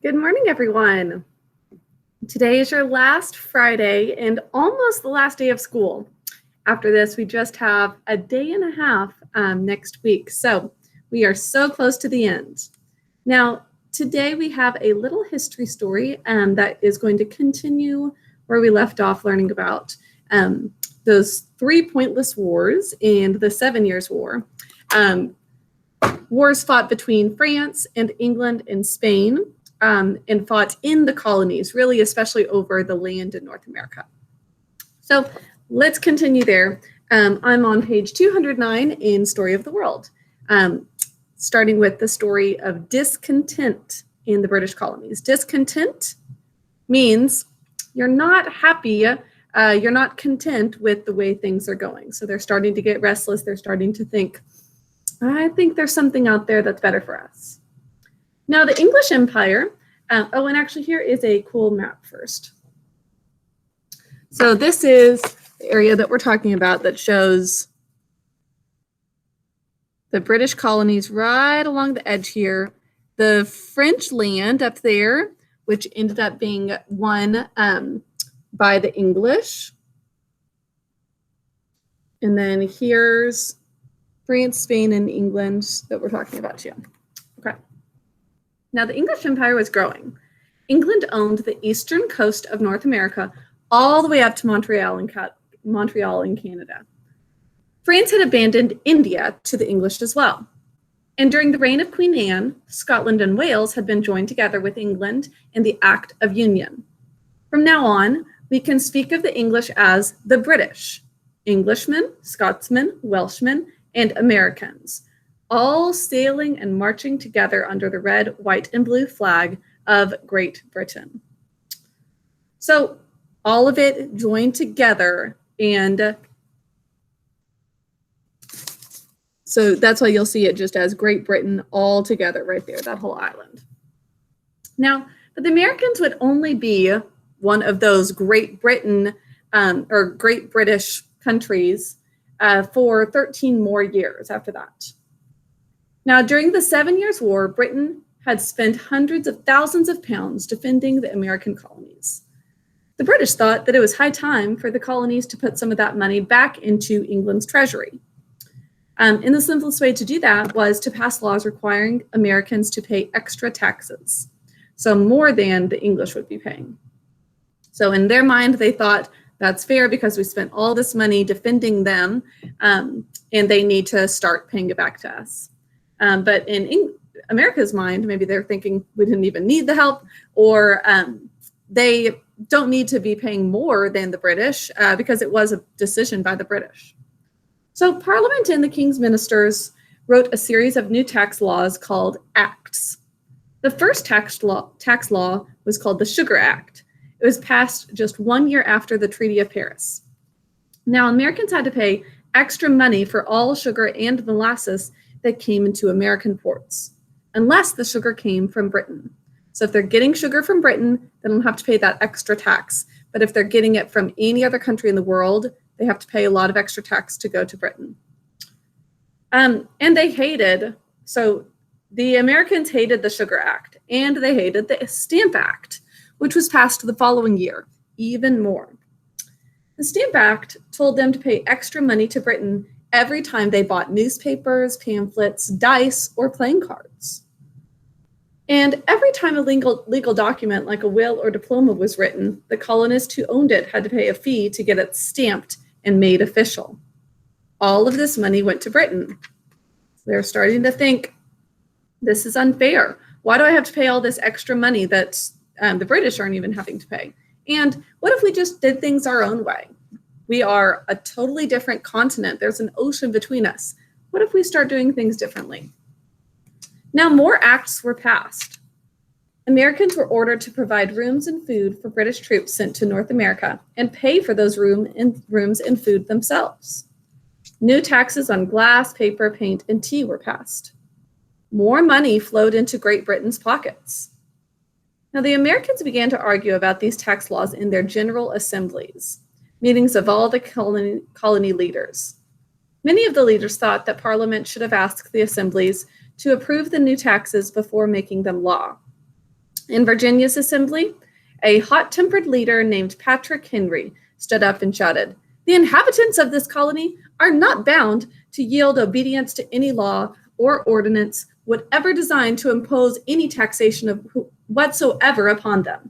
Good morning, everyone. Today is your last Friday and almost the last day of school. After this, we just have a day and a half next week. So we are so close to the end. Now, today we have a little history story that is going to continue where we left off learning about those 3 pointless wars and the 7 Years' War. Wars fought between France and England and Spain. And fought in the colonies, really, especially over the land in North America. So let's continue there. I'm on page 209 in Story of the World, starting with the story of discontent in the British colonies. Discontent means you're not happy, you're not content with the way things are going. So they're starting to get restless. They're starting to think, I think there's something out there that's better for us. Now, the English Empire, and actually here is a cool map first. So this is the area that we're talking about that shows the British colonies right along the edge here. The French land up there, which ended up being won by the English. And then here's France, Spain, and England that we're talking about too. Okay. Now, the English Empire was growing. England owned the eastern coast of North America all the way up to Montreal in Canada. France had abandoned India to the English as well. And during the reign of Queen Anne, Scotland and Wales had been joined together with England in the Act of Union. From now on, we can speak of the English as the British, Englishmen, Scotsmen, Welshmen, and Americans, all sailing and marching together under the red, white, and blue flag of Great Britain. So all of it joined together, and so that's why you'll see it just as Great Britain all together right there, that whole island. Now, but the Americans would only be one of those Great Britain or Great British countries for 13 more years after that. Now, during the 7 Years' War, Britain had spent hundreds of thousands of pounds defending the American colonies. The British thought that it was high time for the colonies to put some of that money back into England's treasury. And the simplest way to do that was to pass laws requiring Americans to pay extra taxes, so more than the English would be paying. So in their mind, they thought that's fair because we spent all this money defending them, and they need to start paying it back to us. But in America's mind, maybe they're thinking we didn't even need the help, or they don't need to be paying more than the British because it was a decision by the British. So Parliament and the King's ministers wrote a series of new tax laws called Acts. The first tax law was called the Sugar Act. It was passed just 1 year after the Treaty of Paris. Now, Americans had to pay extra money for all sugar and molasses that came into American ports, unless the sugar came from Britain. So if they're getting sugar from Britain, they don't have to pay that extra tax. But if they're getting it from any other country in the world, they have to pay a lot of extra tax to go to Britain. And they hated, so the Americans hated the Sugar Act, and they hated the Stamp Act, which was passed the following year, even more. The Stamp Act told them to pay extra money to Britain every time they bought newspapers, pamphlets, dice, or playing cards. And every time a legal document like a will or diploma was written, the colonist who owned it had to pay a fee to get it stamped and made official. All of this money went to Britain. They're starting to think, this is unfair. Why do I have to pay all this extra money that the British aren't even having to pay? And what if we just did things our own way? We are a totally different continent. There's an ocean between us. What if we start doing things differently? Now, more acts were passed. Americans were ordered to provide rooms and food for British troops sent to North America and pay for those rooms and food themselves. New taxes on glass, paper, paint, and tea were passed. More money flowed into Great Britain's pockets. Now, the Americans began to argue about these tax laws in their general assemblies, meetings of all the colony leaders. Many of the leaders thought that Parliament should have asked the assemblies to approve the new taxes before making them law. In Virginia's assembly, a hot-tempered leader named Patrick Henry stood up and shouted, "The inhabitants of this colony are not bound to yield obedience to any law or ordinance, whatever designed to impose any taxation of whatsoever upon them,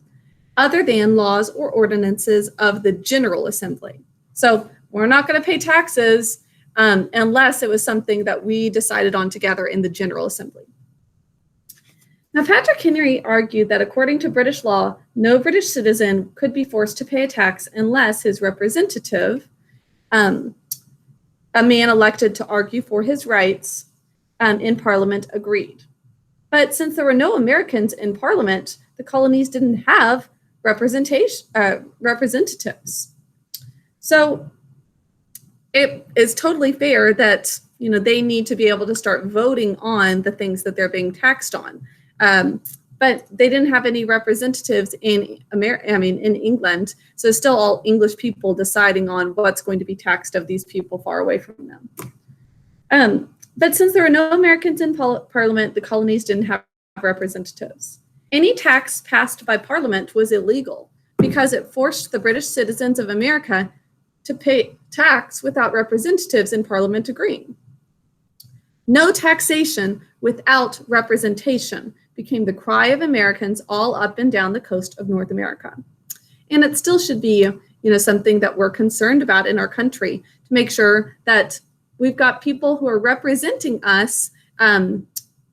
other than laws or ordinances of the General Assembly." So we're not going to pay taxes unless it was something that we decided on together in the General Assembly. Now, Patrick Henry argued that according to British law, no British citizen could be forced to pay a tax unless his representative, a man elected to argue for his rights in Parliament, agreed. But since there were no Americans in Parliament, the colonies didn't have representatives. So it is totally fair that they need to be able to start voting on the things that they're being taxed on. But they didn't have any representatives in England, so still all English people deciding on what's going to be taxed of these people far away from them. But since there were no Americans in Parliament, the colonies didn't have representatives. Any tax passed by Parliament was illegal because it forced the British citizens of America to pay tax without representatives in Parliament agreeing. No taxation without representation became the cry of Americans all up and down the coast of North America. And it still should be, something that we're concerned about in our country, to make sure that we've got people who are representing us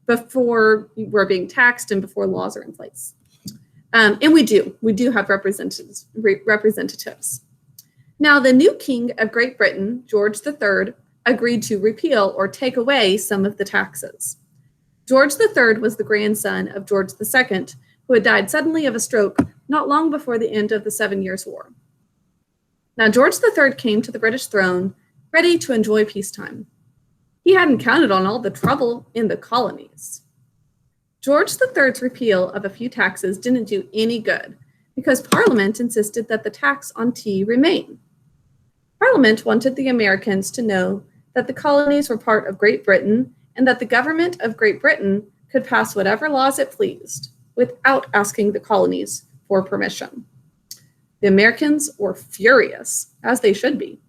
before we're being taxed and before laws are in place. And we do have representatives. Now, the new king of Great Britain, George III, agreed to repeal or take away some of the taxes. George III was the grandson of George II, who had died suddenly of a stroke not long before the end of the 7 Years' War. Now, George III came to the British throne ready to enjoy peacetime. He hadn't counted on all the trouble in the colonies. George III's repeal of a few taxes didn't do any good because Parliament insisted that the tax on tea remain. Parliament wanted the Americans to know that the colonies were part of Great Britain and that the government of Great Britain could pass whatever laws it pleased without asking the colonies for permission. The Americans were furious, as they should be.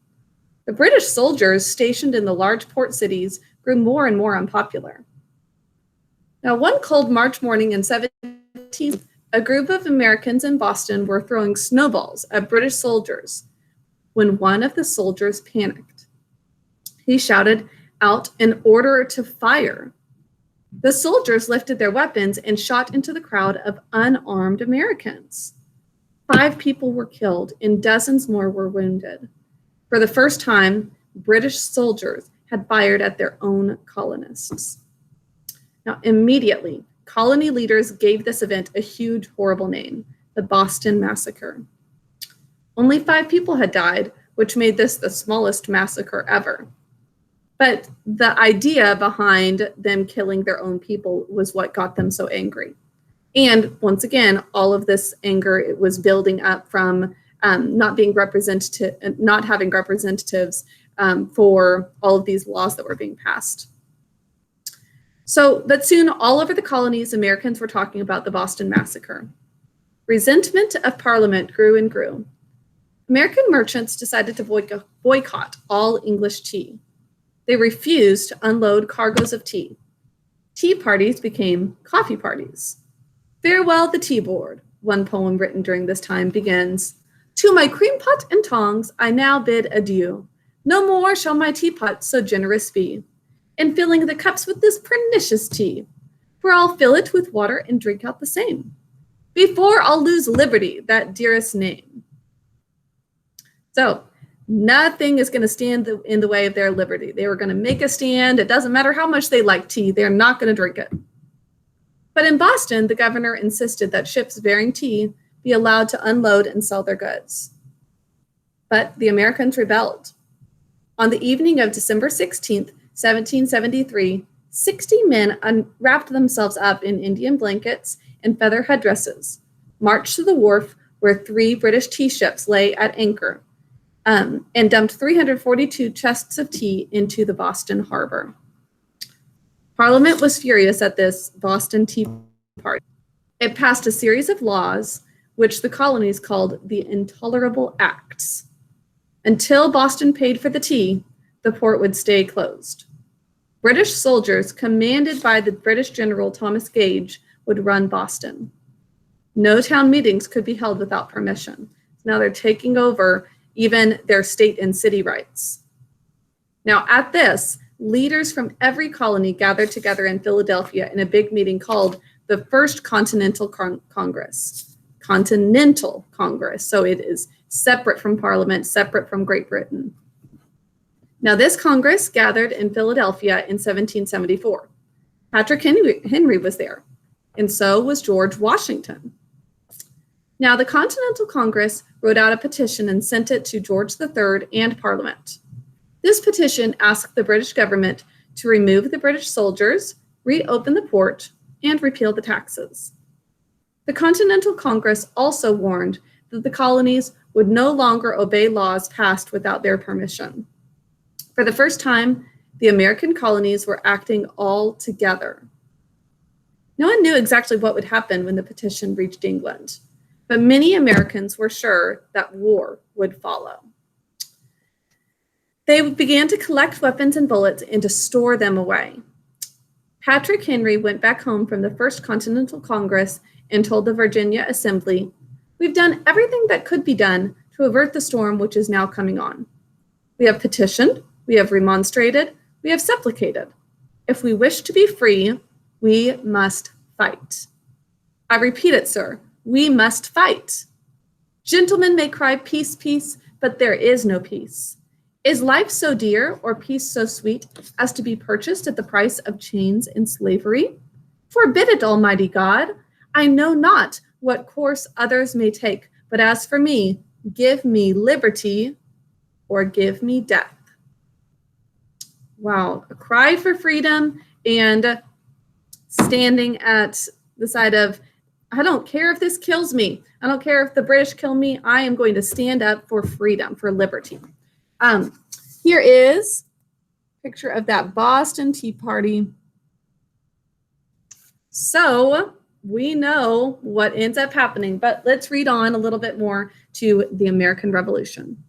The British soldiers stationed in the large port cities grew more and more unpopular. Now, one cold March morning in 17, a group of Americans in Boston were throwing snowballs at British soldiers when one of the soldiers panicked. He shouted out an order to fire. The soldiers lifted their weapons and shot into the crowd of unarmed Americans. 5 people were killed and dozens more were wounded. For the first time, British soldiers had fired at their own colonists. Now, immediately, colony leaders gave this event a huge, horrible name, the Boston Massacre. Only 5 people had died, which made this the smallest massacre ever. But the idea behind them killing their own people was what got them so angry. And once again, all of this anger, it was building up from not having representatives for all of these laws that were being passed. But soon, all over the colonies, Americans were talking about the Boston Massacre. Resentment of Parliament grew and grew. American merchants decided to boycott all English tea. They refused to unload cargoes of tea. Tea parties became coffee parties. "Farewell the tea board," one poem written during this time begins. "To my cream pot and tongs I now bid adieu. No more shall my teapot so generous be in filling the cups with this pernicious tea, for I'll fill it with water and drink out the same, before I'll lose liberty, that dearest name." So nothing is going to stand in the way of their liberty. They were going to make a stand. It doesn't matter how much they like tea. They're not going to drink it. But in Boston, the governor insisted that ships bearing tea be allowed to unload and sell their goods. But the Americans rebelled. On the evening of December 16th, 1773, 60 men wrapped themselves up in Indian blankets and feather headdresses, marched to the wharf where 3 British tea ships lay at anchor, and dumped 342 chests of tea into the Boston harbor. Parliament was furious at this Boston Tea Party. It passed a series of laws, which the colonies called the Intolerable Acts. Until Boston paid for the tea, the port would stay closed. British soldiers, commanded by the British General Thomas Gage, would run Boston. No town meetings could be held without permission. Now they're taking over even their state and city rights. Now at this, leaders from every colony gathered together in Philadelphia in a big meeting called the First Continental Congress. Continental Congress, so it is separate from Parliament, separate from Great Britain. Now this Congress gathered in Philadelphia in 1774. Patrick Henry was there, and so was George Washington. Now the Continental Congress wrote out a petition and sent it to George III and Parliament. This petition asked the British government to remove the British soldiers, reopen the port, and repeal the taxes. The Continental Congress also warned that the colonies would no longer obey laws passed without their permission. For the first time, the American colonies were acting all together. No one knew exactly what would happen when the petition reached England, but many Americans were sure that war would follow. They began to collect weapons and bullets and to store them away. Patrick Henry went back home from the First Continental Congress and told the Virginia Assembly, "We've done everything that could be done to avert the storm which is now coming on. We have petitioned, we have remonstrated, we have supplicated. If we wish to be free, we must fight. I repeat it, sir, we must fight. Gentlemen may cry peace, peace, but there is no peace. Is life so dear or peace so sweet as to be purchased at the price of chains and slavery? Forbid it, Almighty God. I know not what course others may take, but as for me, give me liberty or give me death." Wow, a cry for freedom and standing at the side of, I don't care if this kills me. I don't care if the British kill me. I am going to stand up for freedom, for liberty. Here is a picture of that Boston Tea Party. So we know what ends up happening, but let's read on a little bit more to the American Revolution.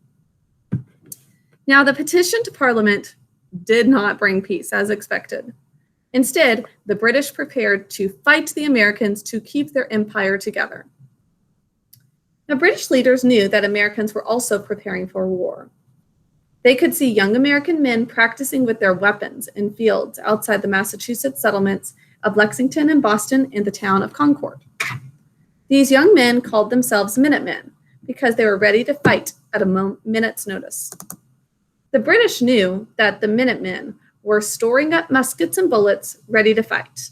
Now, the petition to Parliament did not bring peace as expected. Instead, the British prepared to fight the Americans to keep their empire together. Now, British leaders knew that Americans were also preparing for war. They could see young American men practicing with their weapons in fields outside the Massachusetts settlements of Lexington and Boston and the town of Concord. These young men called themselves Minutemen because they were ready to fight at a minute's notice. The British knew that the Minutemen were storing up muskets and bullets ready to fight,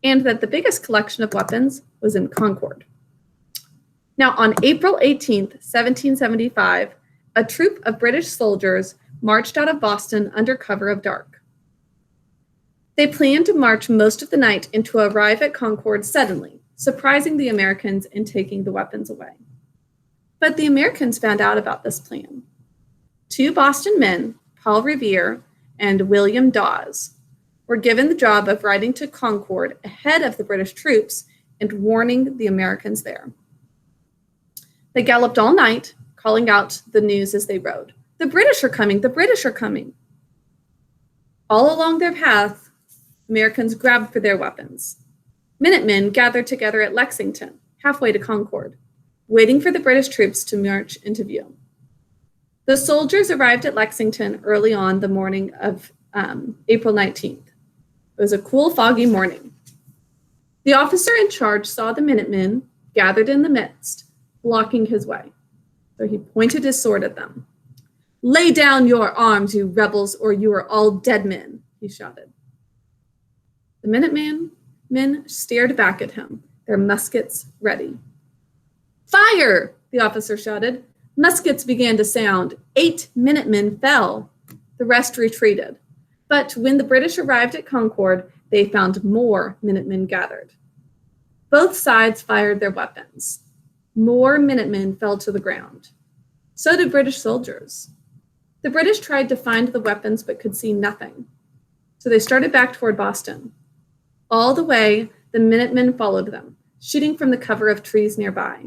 and that the biggest collection of weapons was in Concord. Now, on April 18th, 1775, a troop of British soldiers marched out of Boston under cover of dark. They planned to march most of the night and to arrive at Concord suddenly, surprising the Americans and taking the weapons away. But the Americans found out about this plan. Two Boston men, Paul Revere and William Dawes, were given the job of riding to Concord ahead of the British troops and warning the Americans there. They galloped all night, calling out the news as they rode. "The British are coming! The British are coming!" All along their path, Americans grabbed for their weapons. Minutemen gathered together at Lexington, halfway to Concord, waiting for the British troops to march into view. The soldiers arrived at Lexington early on the morning of April 19th. It was a cool, foggy morning. The officer in charge saw the Minutemen gathered in the midst, blocking his way. So he pointed his sword at them. "Lay down your arms, you rebels, or you are all dead men," he shouted. The men stared back at him, their muskets ready. "Fire!" the officer shouted. Muskets began to sound. 8 Minutemen fell. The rest retreated. But when the British arrived at Concord, they found more Minutemen gathered. Both sides fired their weapons. More Minutemen fell to the ground. So did British soldiers. The British tried to find the weapons but could see nothing. So they started back toward Boston. All the way, the Minutemen followed them, shooting from the cover of trees nearby.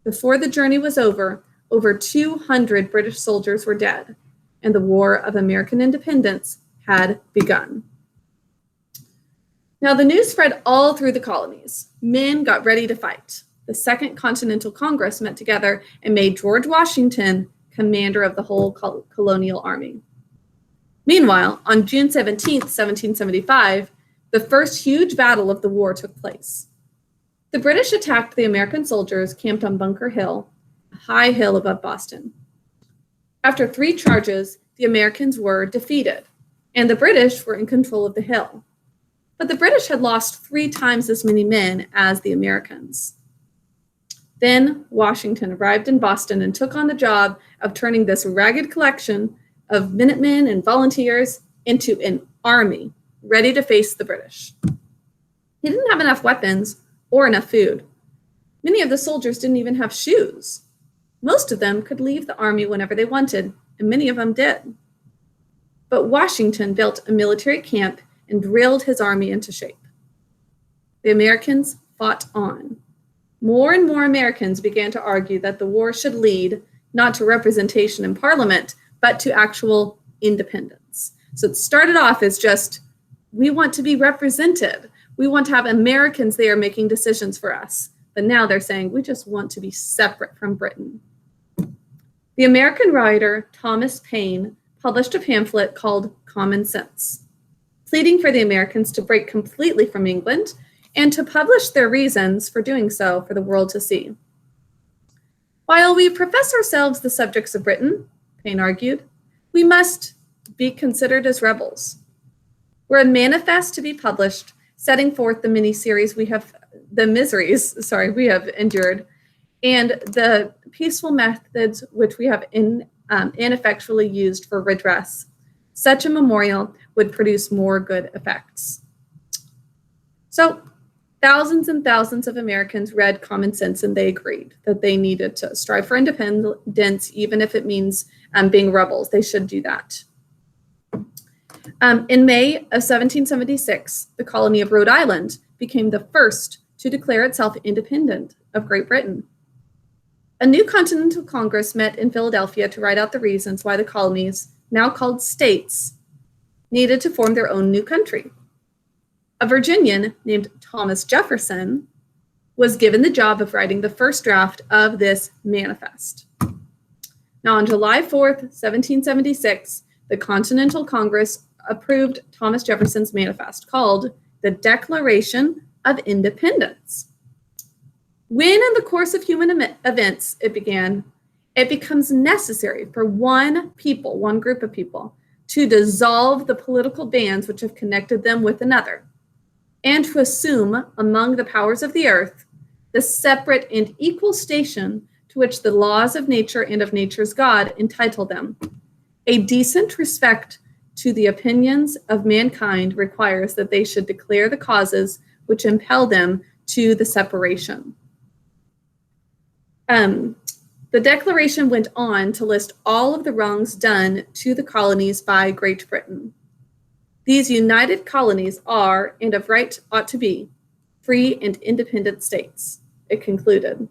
Before the journey was over 200 British soldiers were dead, and the War of American Independence had begun. Now, the news spread all through the colonies. Men got ready to fight. The Second Continental Congress met together and made George Washington commander of the whole colonial army. Meanwhile, on June 17, 1775, the first huge battle of the war took place. The British attacked the American soldiers camped on Bunker Hill, a high hill above Boston. After 3 charges, the Americans were defeated, and the British were in control of the hill. But the British had lost 3 times as many men as the Americans. Then Washington arrived in Boston and took on the job of turning this ragged collection of Minutemen and volunteers into an army ready to face the British. He didn't have enough weapons or enough food. Many of the soldiers didn't even have shoes. Most of them could leave the army whenever they wanted, and many of them did. But Washington built a military camp and drilled his army into shape. The Americans fought on. More and more Americans began to argue that the war should lead not to representation in Parliament, but to actual independence. So it started off as just, we want to be represented. We want to have Americans there making decisions for us. But now they're saying, we just want to be separate from Britain. The American writer Thomas Paine published a pamphlet called Common Sense, pleading for the Americans to break completely from England and to publish their reasons for doing so for the world to see. While we profess ourselves the subjects of Britain, Paine argued, we must be considered as rebels. We're a manifest to be published, setting forth the miseries we have endured, and the peaceful methods which we have ineffectually used for redress. Such a memorial would produce more good effects. So, thousands and thousands of Americans read Common Sense, and they agreed that they needed to strive for independence, even if it means being rebels. They should do that. In May of 1776, the colony of Rhode Island became the first to declare itself independent of Great Britain. A new Continental Congress met in Philadelphia to write out the reasons why the colonies, now called states, needed to form their own new country. A Virginian named Thomas Jefferson was given the job of writing the first draft of this manifest. Now, on July 4th, 1776, the Continental Congress approved Thomas Jefferson's manifest called the Declaration of Independence. When in the course of human events, it becomes necessary for one group of people, to dissolve the political bands which have connected them with another, and to assume among the powers of the earth the separate and equal station to which the laws of nature and of nature's God entitle them. A decent respect to the opinions of mankind requires that they should declare the causes which impel them to the separation. The declaration went on to list all of the wrongs done to the colonies by Great Britain. These united colonies are, and of right ought to be, free and independent states, it concluded.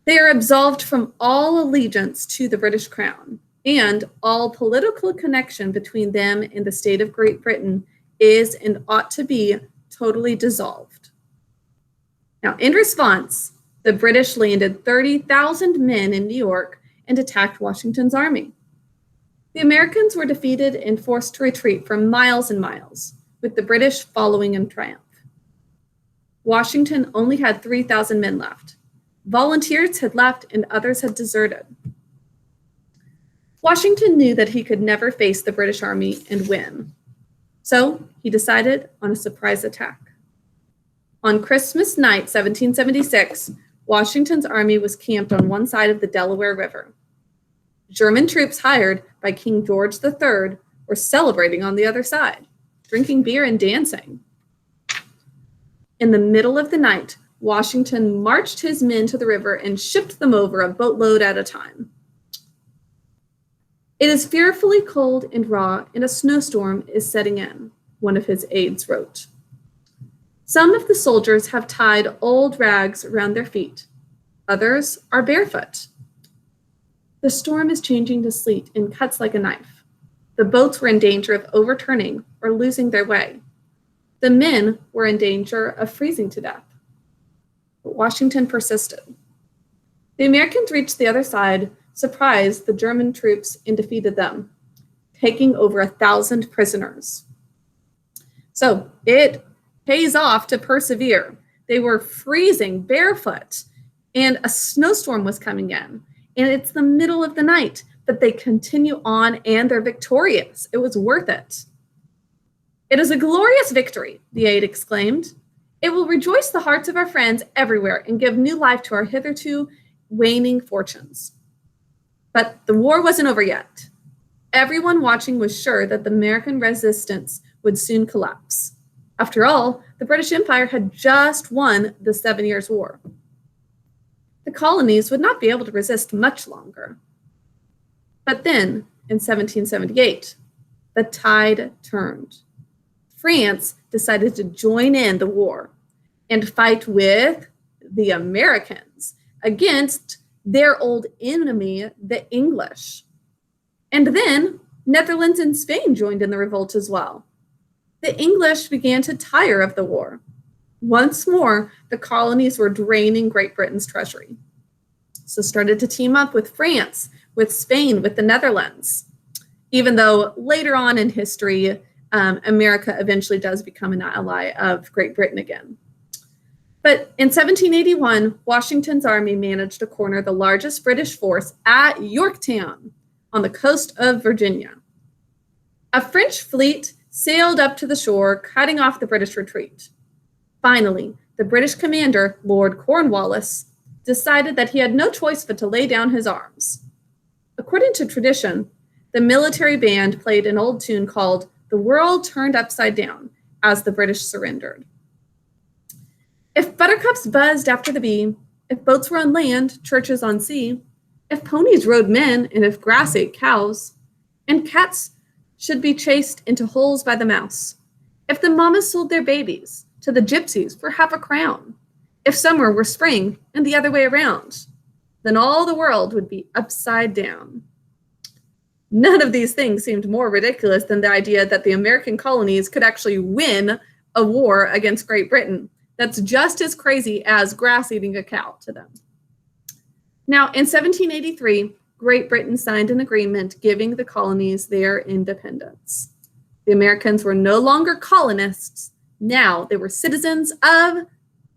They are absolved from all allegiance to the British Crown, and all political connection between them and the state of Great Britain is and ought to be totally dissolved. Now, in response, the British landed 30,000 men in New York and attacked Washington's army. The Americans were defeated and forced to retreat for miles and miles, with the British following in triumph. Washington only had 3,000 men left. Volunteers had left and others had deserted. Washington knew that he could never face the British army and win, so he decided on a surprise attack. On Christmas night, 1776, Washington's army was camped on one side of the Delaware River. German troops hired by King George III were celebrating on the other side, drinking beer and dancing. In the middle of the night, Washington marched his men to the river and shipped them over a boatload at a time. It is fearfully cold and raw, and a snowstorm is setting in, one of his aides wrote. Some of the soldiers have tied old rags around their feet. Others are barefoot. The storm is changing to sleet and cuts like a knife. The boats were in danger of overturning or losing their way. The men were in danger of freezing to death. But Washington persisted. The Americans reached the other side, surprised the German troops, and defeated them, taking over 1,000 prisoners. So it pays off to persevere. They were freezing barefoot, and a snowstorm was coming in, and it's the middle of the night, but they continue on and they're victorious. It was worth it. "It is a glorious victory," the aide exclaimed. "It will rejoice the hearts of our friends everywhere and give new life to our hitherto waning fortunes." But the war wasn't over yet. Everyone watching was sure that the American resistance would soon collapse. After all, the British Empire had just won the 7 Years' War. The colonies would not be able to resist much longer. But then, in 1778, the tide turned. France decided to join in the war and fight with the Americans against their old enemy, the English. And then Netherlands and Spain joined in the revolt as well. The English began to tire of the war. Once more, the colonies were draining Great Britain's treasury. So started to team up with France, with Spain, with the Netherlands, even though later on in history, America eventually does become an ally of Great Britain again. But in 1781, Washington's army managed to corner the largest British force at Yorktown on the coast of Virginia. A French fleet sailed up to the shore, cutting off the British retreat. Finally, the British commander, Lord Cornwallis, decided that he had no choice but to lay down his arms. According to tradition, the military band played an old tune called "The World Turned Upside Down" as the British surrendered. If buttercups buzzed after the bee, if boats were on land, churches on sea, if ponies rode men, and if grass ate cows, and cats should be chased into holes by the mouse, if the mamas sold their babies to the gypsies for half a crown, if summer were spring and the other way around, then all the world would be upside down. None of these things seemed more ridiculous than the idea that the American colonies could actually win a war against Great Britain. That's just as crazy as grass eating a cow to them. Now, in 1783, Great Britain signed an agreement giving the colonies their independence. The Americans were no longer colonists. Now they were citizens of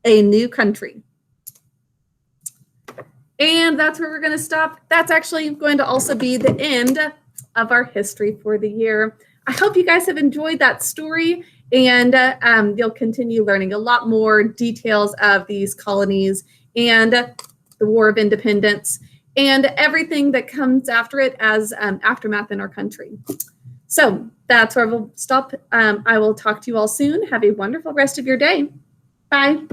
a new country. And that's where we're going to stop. That's actually going to also be the end of our history for the year. I hope you guys have enjoyed that story, and you'll continue learning a lot more details of these colonies and the War of Independence and everything that comes after it as aftermath in our country. So that's where we'll stop. I will talk to you all soon. Have a wonderful rest of your day. Bye.